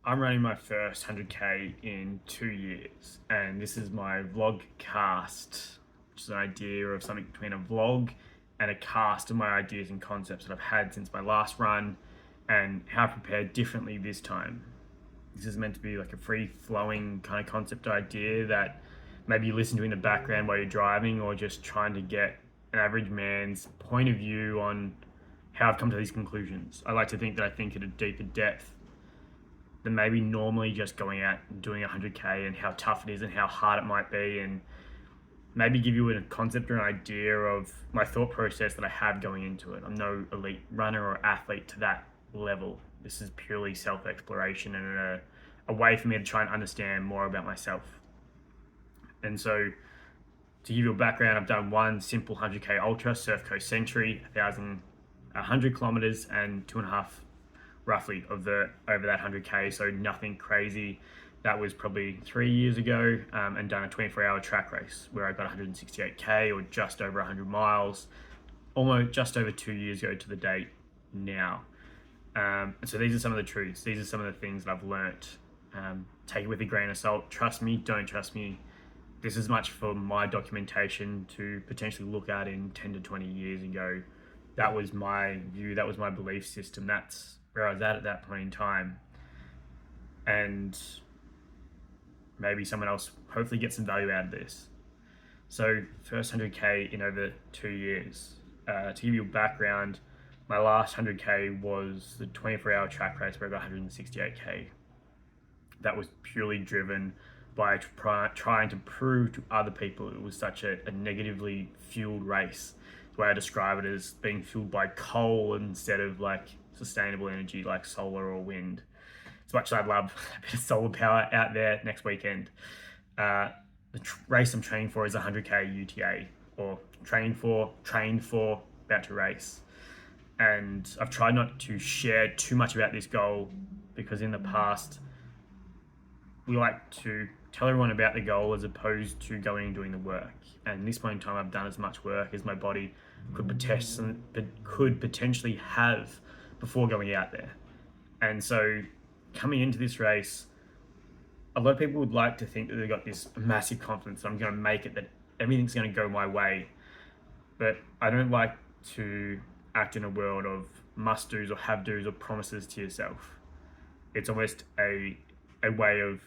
I'm running my first 100k in 2 years, and this is my vlogcast, which is an idea of something between a vlog and a cast of my ideas and concepts that I've had since my last run and how I prepared differently this time. This is meant to be like a free flowing kind of concept idea that maybe you listen to in the background while you're driving or just trying to get an average man's point of view on how I've come to these conclusions. I like to think that I think at a deeper depth than maybe normally just going out and doing 100k and how tough it is and how hard it might be, and maybe give you a concept or an idea of my thought process that I have going into it. I'm no elite runner or athlete to that level. This is purely self-exploration and a way for me to try and understand more about myself. And so, to give you a background, I've done one simple 100k ultra, Surf Coast Century, 100 kilometers and 2.5 roughly of the over that 100k, so nothing crazy. That was probably 3 years ago, and done a 24-hour track race where I got 168k or just over 100 miles, almost just over 2 years ago to the date now. So these are some of the truths. These are some of the things that I've learnt. Take it with a grain of salt. Trust me, don't trust me. This is much for my documentation to potentially look at in 10 to 20 years and go, that was my view, that was my belief system, that's where I was at that point in time. And maybe someone else hopefully gets some value out of this. So first 100k in over 2 years. To give you a background, my last 100k was the 24-hour track race where I got 168k. That was purely driven by trying to prove to other people it was such a negatively fueled race. The way I describe it is being fueled by coal instead of like sustainable energy like solar or wind. As much as I'd love a bit of solar power out there next weekend, the race I'm training for is 100k UTA, or trained for, about to race. And I've tried not to share too much about this goal because in the past we like to tell everyone about the goal as opposed to going and doing the work. And this point in time, I've done as much work as my body could potentially have before going out there. And so coming into this race, a lot of people would like to think that they've got this massive confidence that I'm going to make it, that everything's going to go my way. But I don't like to act in a world of must-dos or have-dos or promises to yourself. It's almost a way of,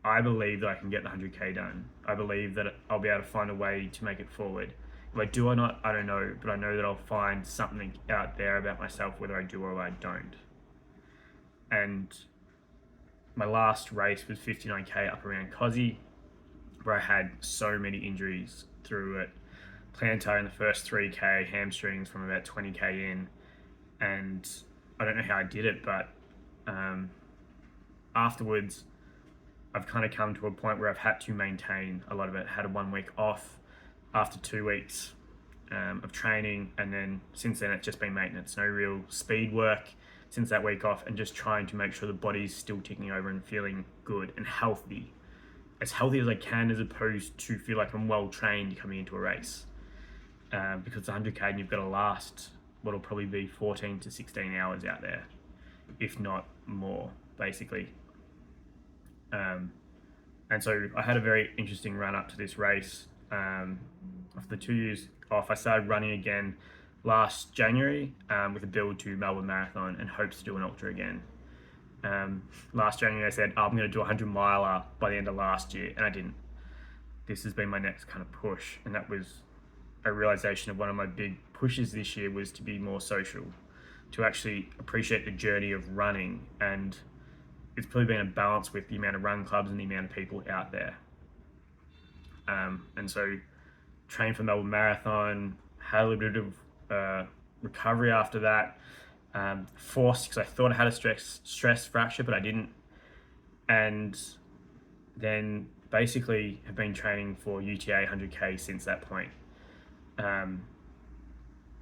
I believe that I can get the 100k done. I believe that I'll be able to find a way to make it forward. If I do or not, I don't know, but I know that I'll find something out there about myself, whether I do or I don't. And my last race was 59k up around Cozzy, where I had so many injuries through it. Plantar in the first 3k, hamstrings from about 20k in, and I don't know how I did it, but afterwards I've kind of come to a point where I've had to maintain a lot of it. Had a 1 week off after 2 weeks of training, and then since then it's just been maintenance. No real speed work since that week off, and just trying to make sure the body's still ticking over and feeling good and healthy. As healthy as I can, as opposed to feel like I'm well trained coming into a race. Because it's 100k and you've got to last what'll probably be 14 to 16 hours out there, if not more, basically. And so I had a very interesting run up to this race. After 2 years off, I started running again last January with a build to Melbourne Marathon and hopes to do an ultra again. Last January I said, I'm going to do a 100 miler by the end of last year, and I didn't. This has been my next kind of push, and that was a realization of one of my big pushes this year was to be more social, to actually appreciate the journey of running. And it's probably been a balance with the amount of run clubs and the amount of people out there. And so trained for Melbourne Marathon, had a little bit of recovery after that, forced because I thought I had a stress fracture, but I didn't. And then basically have been training for UTA 100k since that point.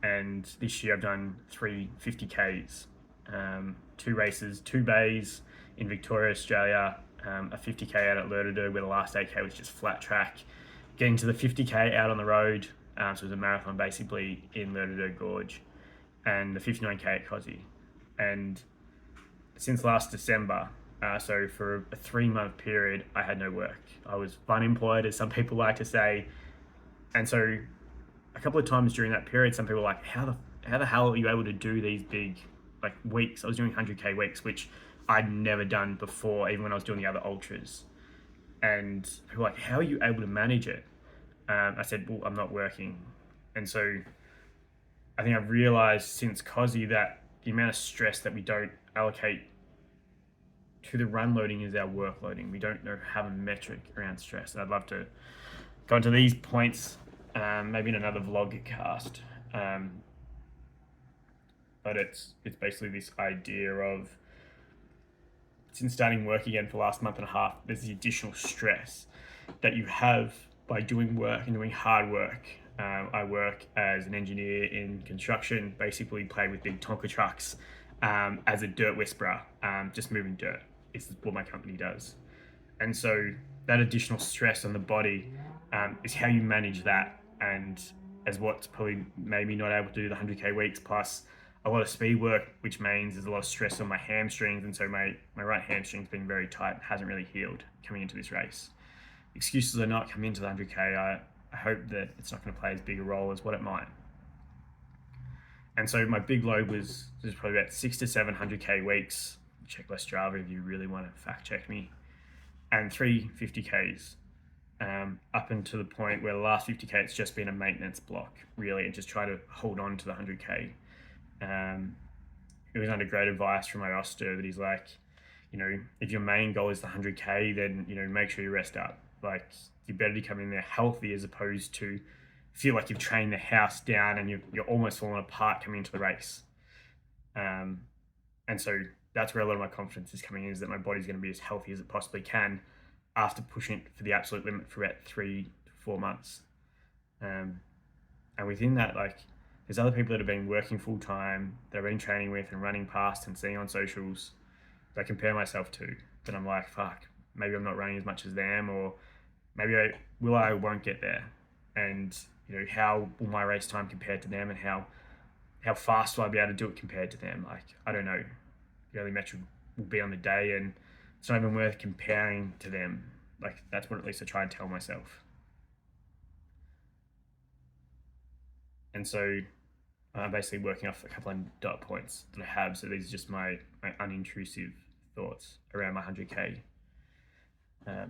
And this year I've done 3 50Ks, 2 races, 2 bays in Victoria, Australia, a 50k out at Lerderderg, where the last 8k was just flat track, getting to the 50k out on the road, so it was a marathon basically in Lerderderg Gorge, and the 59k at Cozzy. And since last December, So for a 3-month period, I had no work. I was unemployed, as some people like to say. And so a couple of times during that period, some people were like, how the hell are you able to do these big like weeks? I was doing 100K weeks, which I'd never done before, even when I was doing the other ultras. And people were like, how are you able to manage it? I said, well, I'm not working. And so I think I've realized since COSI that the amount of stress that we don't allocate to the run loading is our work loading. We don't know have a metric around stress. And I'd love to go into these points, maybe in another vlogcast. But it's basically this idea of, since starting work again for the last month and a half, there's the additional stress that you have by doing work and doing hard work. I work as an engineer in construction, basically play with big Tonka trucks as a dirt whisperer, just moving dirt. It's what my company does. And so that additional stress on the body is how you manage that, and as what's probably made me not able to do the 100K weeks, plus a lot of speed work, which means there's a lot of stress on my hamstrings. And so my right hamstring's been very tight, hasn't really healed coming into this race. Excuses or not, coming into the 100K, I hope that it's not going to play as big a role as what it might. And so my big load was probably about 6 to 700K weeks. Check my Strava if you really want to fact check me. And 3 50Ks, up until the point where the last 50K it's just been a maintenance block, really, and just try to hold on to the 100K. It was under great advice from my oster that he's like, if your main goal is the 100K, then make sure you rest up. Like, you're better to come in there healthy as opposed to feel like you've trained the house down and you're almost falling apart coming into the race. And so that's where a lot of my confidence is coming in, is that my body's going to be as healthy as it possibly can after pushing it for the absolute limit for about 3 to 4 months. And within that, like, there's other people that have been working full time, that I've been training with and running past and seeing on socials that I compare myself to. But I'm like, fuck, maybe I'm not running as much as them, or maybe I won't get there. And how will my race time compare to them, and how fast will I be able to do it compared to them? Like, I don't know. The only metric will be on the day, and it's not even worth comparing to them. Like, that's what at least I try and tell myself. And so I'm basically working off a couple of dot points that I have. So these are just my unintrusive thoughts around my 100K.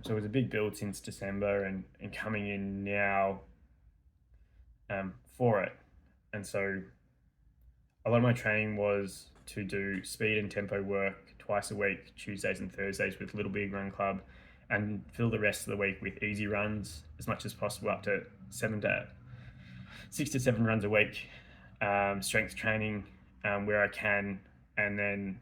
So it was a big build since December, and coming in now for it. And so a lot of my training was to do speed and tempo work twice a week, Tuesdays and Thursdays with Little Big Run Club, and fill the rest of the week with easy runs as much as possible, up to 6 to 7 runs a week, strength training where I can, and then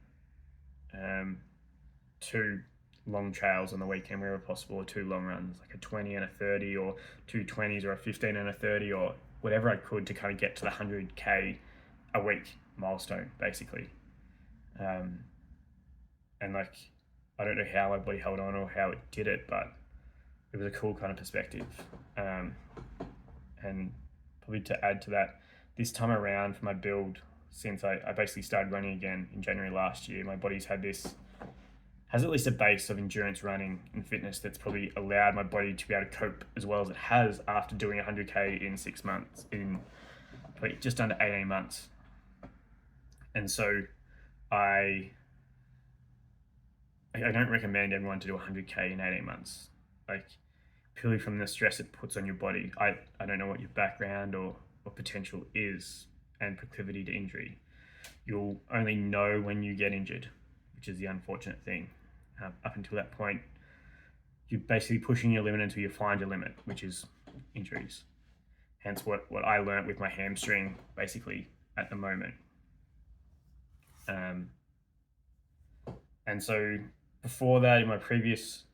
2 long trails on the weekend wherever possible, or 2 long runs, like a 20 and a 30, or 2 20s, or a 15 and a 30, or whatever I could to kind of get to the 100K a week milestone, basically. And like, I don't know how my body held on or how it did it, but it was a cool kind of perspective. And probably to add to that, this time around for my build, since I basically started running again in January last year, my body's has at least a base of endurance running and fitness that's probably allowed my body to be able to cope as well as it has after doing 100K in 6 months, in probably just under 18 months. And so I don't recommend everyone to do 100K in 18 months, like, purely from the stress it puts on your body. I don't know what your background or potential is, and proclivity to injury. You'll only know when you get injured, which is the unfortunate thing. Up until that point, you're basically pushing your limit until you find your limit, which is injuries. Hence what I learnt with my hamstring, basically, at the moment. And so before that, in my previous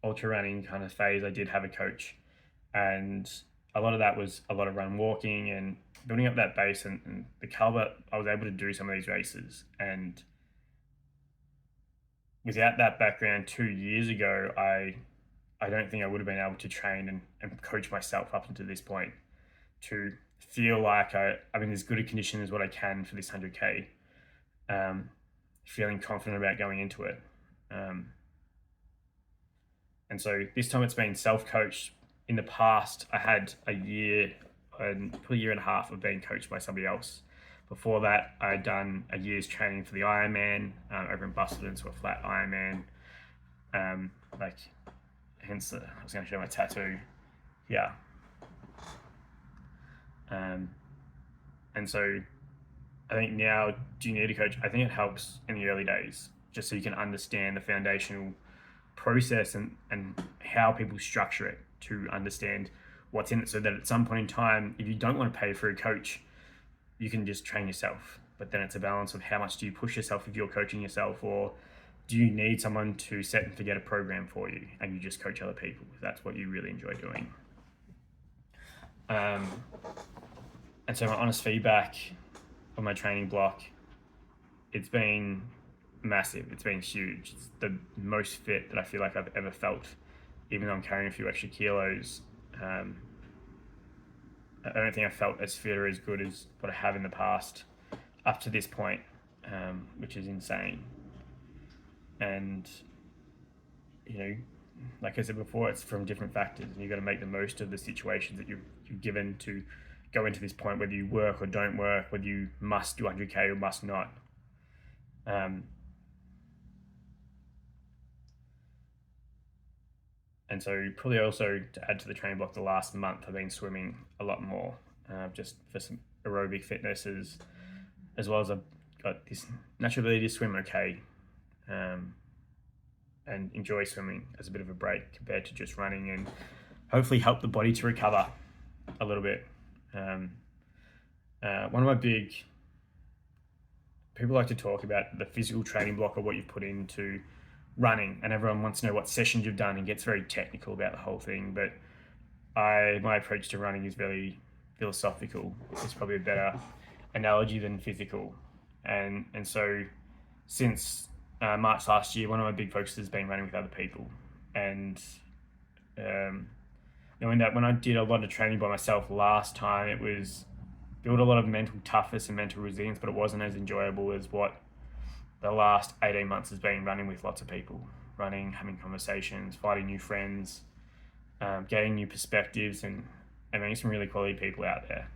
ultra running kind of phase, I did have a coach, and a lot of that was a lot of run walking and building up that base and the caliber. I was able to do some of these races, and without that background 2 years ago, I don't think I would have been able to train and coach myself up until this point to feel like I'm in as good a condition as what I can for this 100K, feeling confident about going into it. And so this time it's been self-coached. In the past, I had a year and probably a year and a half of being coached by somebody else. Before that, I had done a year's training for the Ironman over in Busselton, so a flat Ironman. Like, hence I was going to show my tattoo. Yeah. And so I think now, do you need a coach? I think it helps in the early days, just so you can understand the foundational process and how people structure it to understand what's in it, so that at some point in time, if you don't want to pay for a coach, you can just train yourself. But then it's a balance of how much do you push yourself if you're coaching yourself, or do you need someone to set and forget a program for you and you just coach other people if that's what you really enjoy doing. And so my honest feedback on my training block, it's been massive. It's been huge. It's the most fit that I feel like I've ever felt, even though I'm carrying a few extra kilos. I don't think I felt as fit or as good as what I have in the past up to this point, which is insane. And, you know, like I said before, it's from different factors, and you've got to make the most of the situations that you're given to go into this point, whether you work or don't work, whether you must do 100K or must not. And so probably also to add to the training block, the last month I've been swimming a lot more, just for some aerobic fitness, as well as I've got this natural ability to swim okay, and enjoy swimming as a bit of a break compared to just running, and hopefully help the body to recover a little bit. One of my big, people like to talk about the physical training block or what you've put into running, and everyone wants to know what sessions you've done and gets very technical about the whole thing. But my approach to running is very philosophical. It's probably a better analogy than physical. And so since March last year, one of my big focuses has been running with other people, and knowing that when I did a lot of training by myself last time, it was built a lot of mental toughness and mental resilience, but it wasn't as enjoyable as what the last 18 months has been running with lots of people, running, having conversations, finding new friends, getting new perspectives, and meeting some really quality people out there,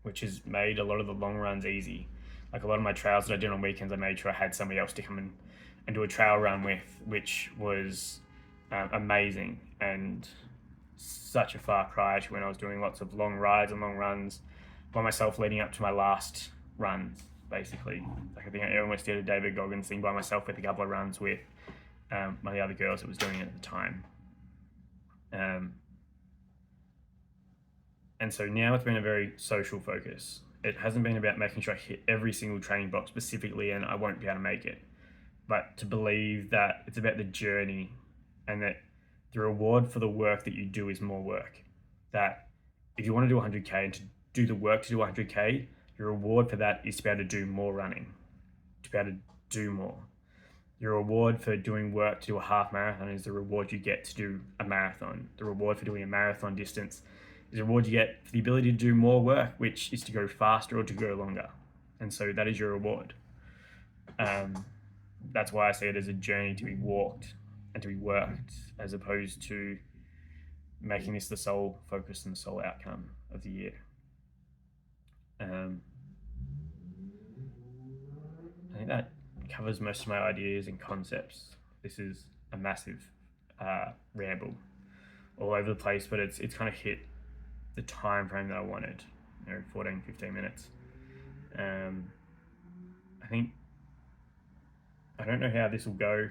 which has made a lot of the long runs easy. Like a lot of my trails that I did on weekends, I made sure I had somebody else to come and do a trail run with, which was amazing, and such a far cry to when I was doing lots of long rides and long runs by myself leading up to my last runs, basically. Like I think I almost did a David Goggins thing by myself with a couple of runs with one of the other girls that was doing it at the time. And so now it's been a very social focus. It hasn't been about making sure I hit every single training block specifically and I won't be able to make it, but to believe that it's about the journey, and that the reward for the work that you do is more work. That if you want to do 100K and to do the work to do 100K, your reward for that is to be able to do more running, to be able to do more. Your reward for doing work to do a half marathon is the reward you get to do a marathon. The reward for doing a marathon distance is the reward you get for the ability to do more work, which is to go faster or to go longer. And so that is your reward. That's why I see it as a journey to be walked and to be worked, as opposed to making this the sole focus and the sole outcome of the year. I think that covers most of my ideas and concepts. This is a massive ramble all over the place, but it's kind of hit the time frame that I wanted, 14, 15 minutes. I don't know how this will go.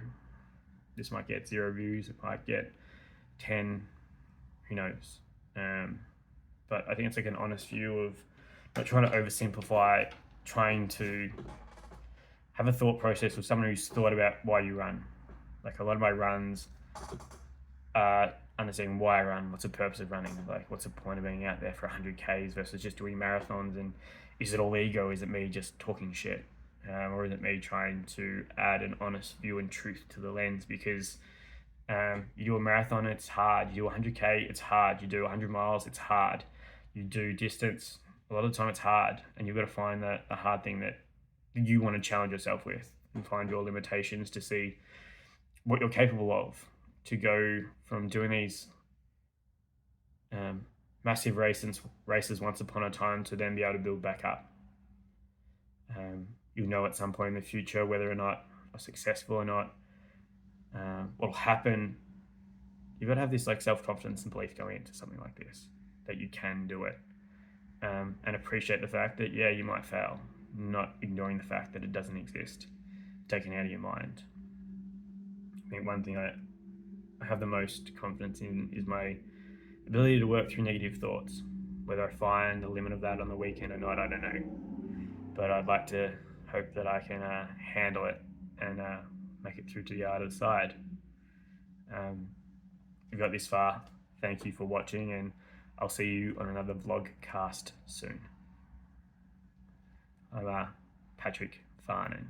This might get 0 views, it might get 10, who knows. But I think it's like an honest view of not trying to oversimplify, trying to have a thought process with someone who's thought about why you run. Like a lot of my runs are understanding why I run, what's the purpose of running, like what's the point of being out there for 100Ks versus just doing marathons, and is it all ego, is it me just talking shit? Or is it me trying to add an honest view and truth to the lens? Because you do a marathon, it's hard. You do 100K, it's hard. You do 100 miles, it's hard. You do distance, a lot of the time it's hard. And you've got to find the hard thing that you want to challenge yourself with, and find your limitations to see what you're capable of, to go from doing these massive races once upon a time to then be able to build back up. You'll know at some point in the future whether or not you're successful or not. What'll happen, you've got to have this like self-confidence and belief going into something like this, that you can do it, and appreciate the fact that, yeah, you might fail, not ignoring the fact that it doesn't exist, taken out of your mind. I think one thing I have the most confidence in is my ability to work through negative thoughts. Whether I find the limit of that on the weekend or not, I don't know. But I'd like to hope that I can handle it and make it through to the other side. If you got this far, thank you for watching, and I'll see you on another Vlogcast soon. I'm Patrick Farnan.